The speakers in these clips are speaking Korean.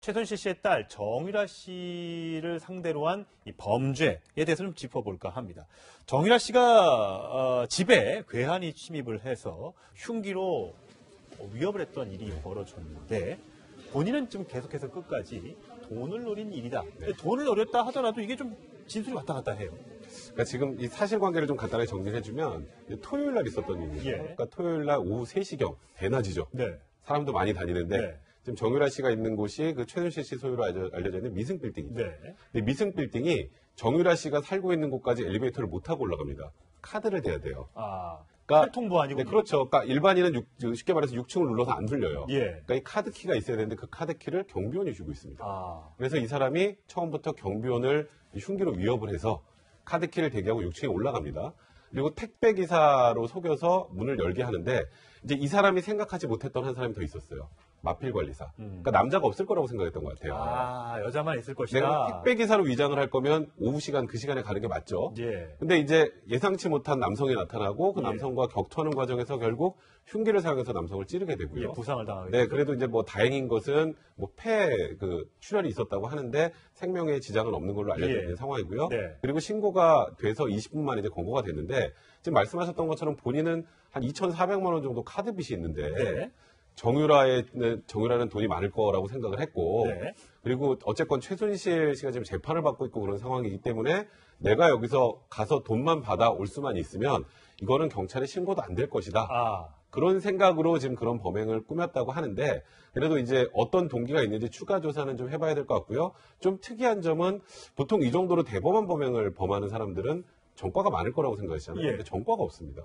최순실 씨의 딸 정유라 씨를 상대로 한 이 범죄에 대해서 좀 짚어볼까 합니다. 정유라 씨가 집에 괴한이 침입을 해서 흉기로 위협을 했던 일이 벌어졌는데 본인은 좀 계속해서 끝까지 돈을 노린 일이다. 돈을 노렸다 하더라도 이게 좀 진술이 왔다 갔다 해요. 그러니까 지금 이 사실관계를 좀 간단하게 정리해주면 토요일 날 있었던 일이에요. 예. 그러니까 토요일 날 오후 3시경 대낮이죠. 네. 사람도 많이 다니는데 네. 지금 정유라 씨가 있는 곳이 그 최순실 씨 소유로 알려져 있는 미승 빌딩이죠. 네. 근데 미승 빌딩이 정유라 씨가 살고 있는 곳까지 엘리베이터를 못 타고 올라갑니다. 카드를 대야 돼요. 그러니까 통보 아니고. 네, 그렇죠. 그러니까 일반인은 쉽게 말해서 6층을 눌러서 안 들려요. 예. 그러니까 이 카드 키가 있어야 되는데 그 카드 키를 경비원이 주고 있습니다. 그래서 이 사람이 처음부터 경비원을 흉기로 위협을 해서 카드 키를 대기하고 6층에 올라갑니다. 그리고 택배 기사로 속여서 문을 열게 하는데 이제 이 사람이 생각하지 못했던 한 사람이 더 있었어요. 마필 관리사. 그러니까 남자가 없을 거라고 생각했던 것 같아요. 여자만 있을 것이다. 내가 택배 기사로 위장을 할 거면 오후 시간 그 시간에 가는 게 맞죠. 예. 근데 이제 예상치 못한 남성이 나타나고 그 예. 남성과 격투하는 과정에서 결국 흉기를 사용해서 남성을 찌르게 되고요. 예, 부상을 당하게 네, 되죠. 그래도 이제 뭐 다행인 것은 뭐 출혈이 있었다고 하는데 생명에 지장은 없는 걸로 알려져 있는 예. 상황이고요. 네. 그리고 신고가 돼서 20분 만에 이제 검거가 됐는데 지금 말씀하셨던 것처럼 본인은 한 2,400만 원 정도 카드 빚이 있는데 네. 정유라는 돈이 많을 거라고 생각을 했고 네. 그리고 어쨌건 최순실 씨가 지금 재판을 받고 있고 그런 상황이기 때문에 내가 여기서 가서 돈만 받아 올 수만 있으면 이거는 경찰에 신고도 안 될 것이다. 그런 생각으로 지금 그런 범행을 꾸몄다고 하는데 그래도 이제 어떤 동기가 있는지 추가 조사는 좀 해봐야 될 것 같고요. 좀 특이한 점은 보통 이 정도로 대범한 범행을 범하는 사람들은 전과가 많을 거라고 생각하시잖아요. 예. 근데 전과가 없습니다.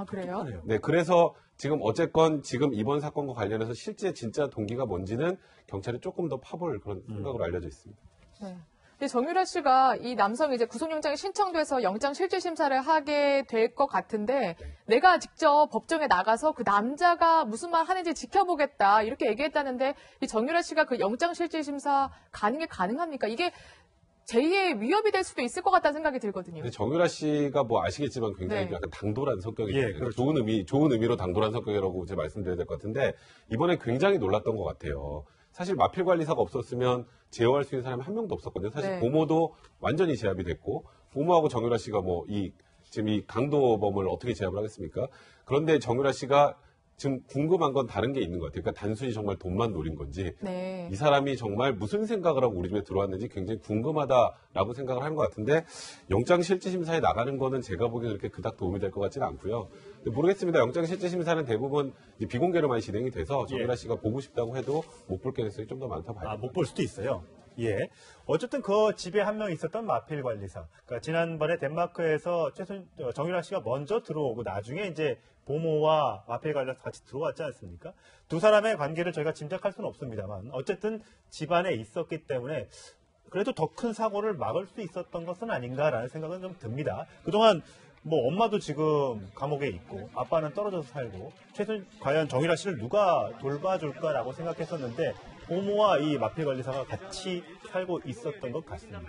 그래요? 네, 그래서 지금 어쨌건 지금 이번 사건과 관련해서 실제 진짜 동기가 뭔지는 경찰이 조금 더 파볼 그런 생각으로 알려져 있습니다. 네. 근데 정유라 씨가 이 남성이 이제 구속영장이 신청돼서 영장 실질 심사를 하게 될 것 같은데 내가 직접 법정에 나가서 그 남자가 무슨 말 하는지 지켜보겠다 이렇게 얘기했다는데 이 정유라 씨가 그 영장 실질 심사 가는 게 가능합니까? 이게 제2의 위협이 될 수도 있을 것 같다는 생각이 들거든요. 근데 정유라 씨가 뭐 아시겠지만 굉장히 네. 약간 당돌한 성격이에요. 예, 그렇죠. 좋은 의미로 당돌한 성격이라고 제가 말씀드려야 될 것 같은데 이번에 굉장히 놀랐던 것 같아요. 사실 마필 관리사가 없었으면 제어할 수 있는 사람이 한 명도 없었거든요. 사실 네. 보모도 완전히 제압이 됐고 보모하고 정유라 씨가 뭐 지금 이 강도범을 어떻게 제압을 하겠습니까? 그런데 정유라 씨가 지금 궁금한 건 다른 게 있는 것 같아요. 그러니까 단순히 정말 돈만 노린 건지 네. 이 사람이 정말 무슨 생각을 하고 우리 집에 들어왔는지 굉장히 궁금하다라고 생각을 하는 것 같은데 영장 실질 심사에 나가는 거는 제가 보기에는 그렇게 그닥 도움이 될 것 같지는 않고요. 근데 모르겠습니다. 영장 실질 심사는 대부분 이제 비공개로 많이 진행이 돼서 정유라 씨가 보고 싶다고 해도 못 볼 가능성이 좀 더 많다 봐요. 못 볼 수도 있어요. 예. 어쨌든 그 집에 한 명 있었던 마필 관리사. 그러니까 지난번에 덴마크에서 정유라 씨가 먼저 들어오고 나중에 이제 보모와 마필 관리사 같이 들어왔지 않습니까? 두 사람의 관계를 저희가 짐작할 수는 없습니다만 어쨌든 집안에 있었기 때문에 그래도 더 큰 사고를 막을 수 있었던 것은 아닌가라는 생각은 좀 듭니다. 그동안 뭐 엄마도 지금 감옥에 있고 아빠는 떨어져서 살고 과연 정유라 씨를 누가 돌봐줄까라고 생각했었는데 보모와 이 마필 관리사가 같이 살고 있었던 것 같습니다.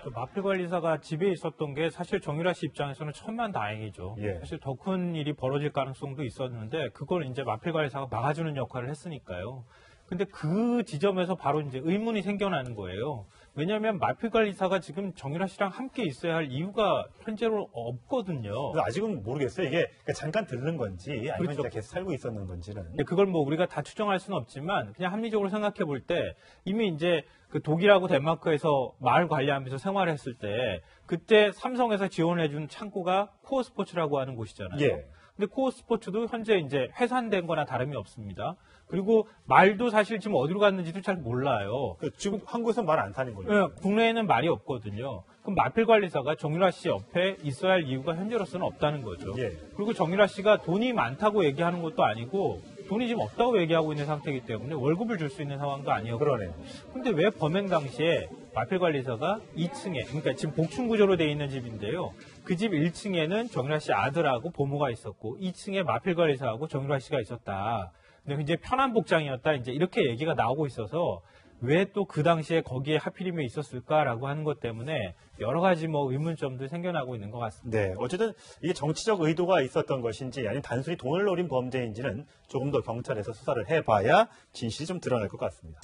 그 마필 관리사가 집에 있었던 게 사실 정유라 씨 입장에서는 천만다행이죠. 예. 사실 더 큰 일이 벌어질 가능성도 있었는데 그걸 이제 마필 관리사가 막아주는 역할을 했으니까요. 근데 그 지점에서 바로 이제 의문이 생겨나는 거예요. 왜냐하면 마필 관리사가 지금 정유라 씨랑 함께 있어야 할 이유가 현재로 없거든요. 그래서 아직은 모르겠어요. 이게 잠깐 들른 건지 아니면 그렇죠. 진짜 계속 살고 있었는 건지는. 근데 그걸 뭐 우리가 다 추정할 수는 없지만 그냥 합리적으로 생각해 볼 때 이미 이제 그 독일하고 덴마크에서 마을 관리하면서 생활했을 때 그때 삼성에서 지원해준 창구가 코어 스포츠라고 하는 곳이잖아요. 예. 근데 코어 스포츠도 현재 이제 해산된 거나 다름이 없습니다. 그리고 말도 사실 지금 어디로 갔는지도 잘 몰라요. 지금 한국에서 말 안 타는 거예요. 네, 국내에는 말이 없거든요. 그럼 마필 관리사가 정유라 씨 옆에 있어야 할 이유가 현재로서는 없다는 거죠. 예. 그리고 정유라 씨가 돈이 많다고 얘기하는 것도 아니고 돈이 지금 없다고 얘기하고 있는 상태이기 때문에 월급을 줄 수 있는 상황도 아니었고. 그러네요. 근데 왜 범행 당시에 마필 관리사가 2층에, 그러니까 지금 복층 구조로 돼 있는 집인데요. 그 집 1층에는 정유라 씨 아들하고 보모가 있었고 2층에 마필 관리사하고 정유라 씨가 있었다. 근데 굉장히 편한 복장이었다. 이제 이렇게 얘기가 나오고 있어서 왜 또 그 당시에 거기에 하필이면 있었을까라고 하는 것 때문에 여러 가지 뭐 의문점도 생겨나고 있는 것 같습니다. 네, 어쨌든 이게 정치적 의도가 있었던 것인지 아니면 단순히 돈을 노린 범죄인지는 조금 더 경찰에서 수사를 해봐야 진실이 좀 드러날 것 같습니다.